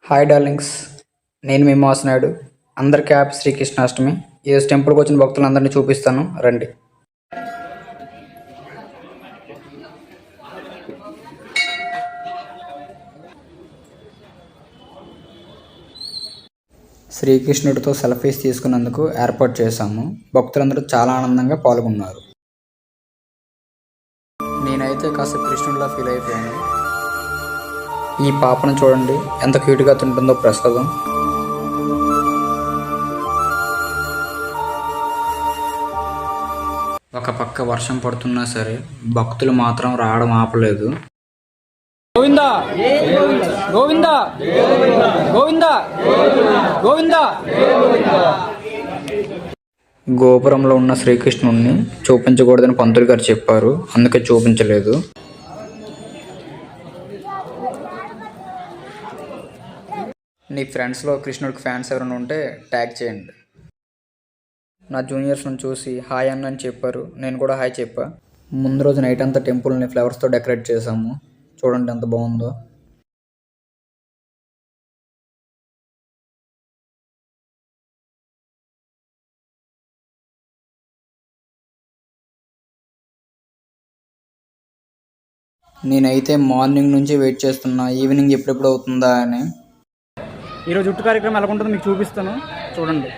Hi darlings, నేను మీ నాయుడు. అందరికీ happy Sri Krishnashtami. ఈరోజు టెంపుల్కి వచ్చిన భక్తులందరినీ చూపిస్తాను, రండి. శ్రీకృష్ణుడితో సెల్ఫీస్ తీసుకున్నందుకు ఏర్పాటు చేశాము. భక్తులందరూ చాలా ఆనందంగా పాల్గొన్నారు. నేనైతే కాస్త కృష్ణుడిలా ఫీల్ అయిపోయాను. ఈ పాపను చూడండి, ఎంత క్యూట్గా తింటుందో ప్రసాదం. ఒక పక్క వర్షం పడుతున్నా సరే భక్తులు మాత్రం రావడం ఆపలేదు. గోవిందా గోవిందా గోవిందా గోవిందా. గోపురంలో ఉన్న శ్రీకృష్ణుడిని చూపించకూడదని పంతులు గారు చెప్పారు, అందుకే చూపించలేదు. నీ ఫ్రెండ్స్లో కృష్ణుడికి ఫ్యాన్స్ ఎవరైనా ఉంటే ట్యాగ్ చేయండి. నా జూనియర్స్ని చూసి హాయ్ అని చెప్పారు, నేను కూడా హాయ్ చెప్పా. ముందు రోజు నైట్ అంతా టెంపుల్ని ఫ్లవర్స్తో డెకరేట్ చేసాము. చూడండి ఎంత బాగుందో. నేనైతే మార్నింగ్ నుంచి వెయిట్ చేస్తున్నా, ఈవినింగ్ ఎప్పుడెప్పుడు అవుతుందా అని. ఈరోజు జుట్టు కార్యక్రమం ఎలా ఉంటుందో మీకు చూపిస్తాను, చూడండి.